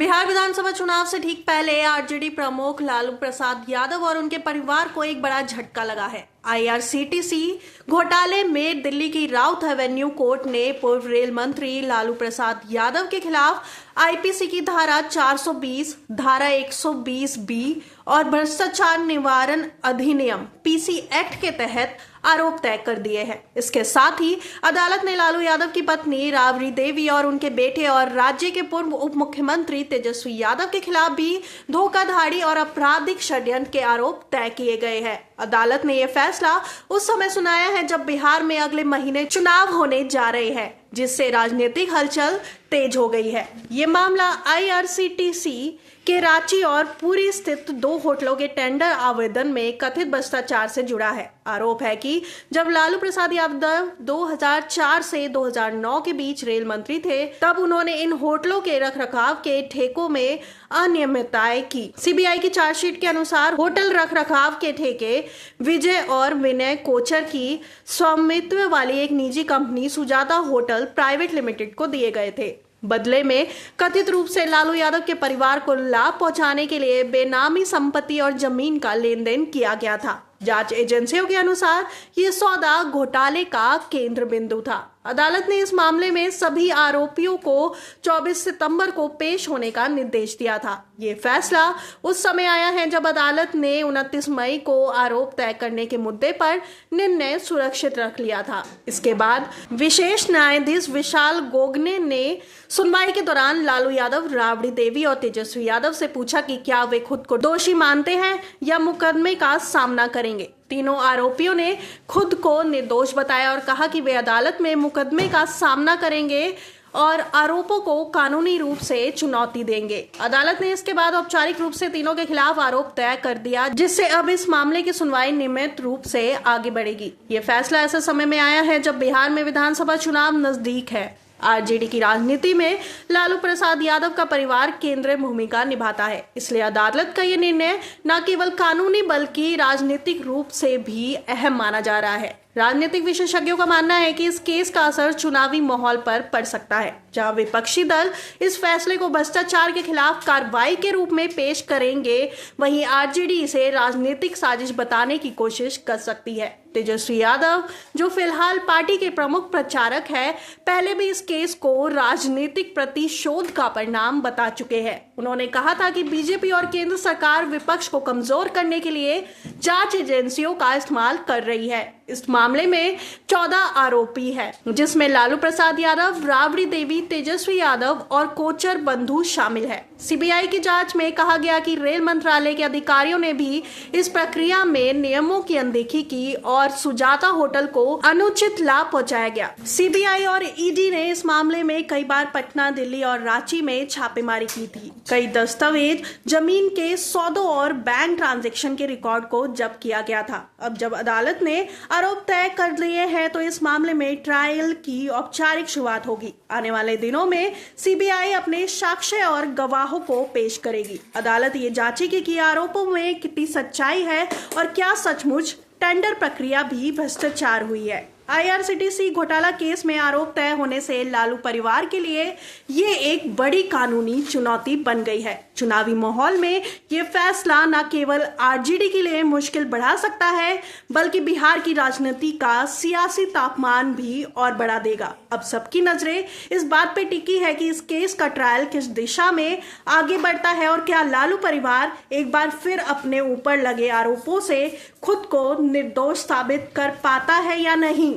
बिहार विधानसभा चुनाव से ठीक पहले आरजेडी प्रमुख लालू प्रसाद यादव और उनके परिवार को एक बड़ा झटका लगा है। आईआरसीटीसी घोटाले में दिल्ली की राउत एवेन्यू कोर्ट ने पूर्व रेल मंत्री लालू प्रसाद यादव के खिलाफ आईपीसी की धारा 420, धारा 120 बी और भ्रष्टाचार निवारण अधिनियम पीसी एक्ट के तहत आरोप तय कर दिए हैं। इसके साथ ही अदालत ने लालू यादव की पत्नी राबड़ी देवी और उनके बेटे और राज्य के पूर्व उप मुख्यमंत्री तेजस्वी यादव के खिलाफ भी धोखाधड़ी और आपराधिक षड्यंत्र के आरोप तय किए गए हैं। अदालत ने यह फैसला उस समय सुनाया है जब बिहार में अगले महीने चुनाव होने जा रहे हैं, जिससे राजनीतिक हलचल तेज हो गई है। ये मामला आईआरसीटीसी के रांची और पुरी स्थित 2 होटलों के टेंडर आवेदन में कथित भ्रष्टाचार से जुड़ा है। आरोप है कि जब लालू प्रसाद यादव 2004 से 2009 के बीच रेल मंत्री थे, तब उन्होंने इन होटलों के रखरखाव के ठेकों में अनियमितताएं की। सीबीआई की चार्जशीट के अनुसार होटल रखरखाव के ठेके विजय और विनय कोचर की स्वामित्व वाली एक निजी company Sujata hotel private limited को दिए गए थे। बदले में कथित रूप से लालू यादव के परिवार को लाभ पहुंचाने के लिए बेनामी संपत्ति और जमीन का लेन देन किया गया था। जांच एजेंसियों के अनुसार ये सौदा घोटाले का केंद्र बिंदु था। अदालत ने इस मामले में सभी आरोपियों को 24 सितंबर को पेश होने का निर्देश दिया था। ये फैसला उस समय आया है जब अदालत ने 29 मई को आरोप तय करने के मुद्दे पर निर्णय सुरक्षित रख लिया था। इसके बाद विशेष न्यायाधीश विशाल गोगने ने सुनवाई के दौरान लालू यादव, राबड़ी देवी और तेजस्वी यादव से पूछा कि क्या वे खुद को दोषी मानते हैं या मुकदमे का सामना करेंगे। तीनों आरोपियों ने खुद को निर्दोष बताया और कहा कि वे अदालत में मुकदमे का सामना करेंगे और आरोपों को कानूनी रूप से चुनौती देंगे। अदालत ने इसके बाद औपचारिक रूप से तीनों के खिलाफ आरोप तय कर दिया, जिससे अब इस मामले की सुनवाई नियमित रूप से आगे बढ़ेगी। ये फैसला ऐसे समय में आया है जब बिहार में विधानसभा चुनाव नजदीक है। आरजेडी की राजनीति में लालू प्रसाद यादव का परिवार केंद्रीय भूमिका निभाता है, इसलिए अदालत का यह निर्णय न केवल कानूनी बल्कि राजनीतिक रूप से भी अहम माना जा रहा है। राजनीतिक विशेषज्ञों का मानना है कि इस केस का असर चुनावी माहौल पर पड़ सकता है, जहां विपक्षी दल इस फैसले को भ्रष्टाचार के खिलाफ कार्रवाई के रूप में पेश करेंगे, वहीं आरजेडी इसे राजनीतिक साजिश बताने की कोशिश कर सकती है। तेजस्वी यादव, जो फिलहाल पार्टी के प्रमुख प्रचारक है, पहले भी इस केस को राजनीतिक प्रतिशोध का परिणाम बता चुके हैं। उन्होंने कहा था कि बीजेपी और केंद्र सरकार विपक्ष को कमजोर करने के लिए जांच एजेंसियों का इस्तेमाल कर रही है। इस मामले में 14 आरोपी है, जिसमें लालू प्रसाद यादव, राबड़ी देवी, तेजस्वी यादव और कोचर बंधु शामिल है। सीबीआई की जांच में कहा गया कि रेल मंत्रालय के अधिकारियों ने भी इस प्रक्रिया में नियमों की अनदेखी की और सुजाता होटल को अनुचित लाभ पहुंचाया गया। सीबीआई और ईडी ने इस मामले में कई बार पटना, दिल्ली और रांची में छापेमारी की थी। कई दस्तावेज, जमीन के सौदों और बैंक ट्रांजैक्शन के रिकॉर्ड को जब्त किया गया था। अब जब अदालत ने आरोप तय कर लिए हैं तो इस मामले में ट्रायल की औपचारिक शुरुआत होगी। आने वाले दिनों में सीबीआई अपने साक्ष्य और गवाहों को पेश करेगी। अदालत ये जांचेगी कि आरोपों में कितनी सच्चाई है और क्या सचमुच टेंडर प्रक्रिया भी भ्रष्टाचार हुई है। आईआरसीटीसी घोटाला केस में आरोप तय होने से लालू परिवार के लिए ये एक बड़ी कानूनी चुनौती बन गई है। चुनावी माहौल में ये फैसला न केवल आरजेडी के लिए मुश्किल बढ़ा सकता है, बल्कि बिहार की राजनीति का सियासी तापमान भी और बढ़ा देगा। अब सबकी नजरें इस बात पे टिकी है कि इस केस का ट्रायल किस दिशा में आगे बढ़ता है और क्या लालू परिवार एक बार फिर अपने ऊपर लगे आरोपों से खुद को निर्दोष साबित कर पाता है या नहीं।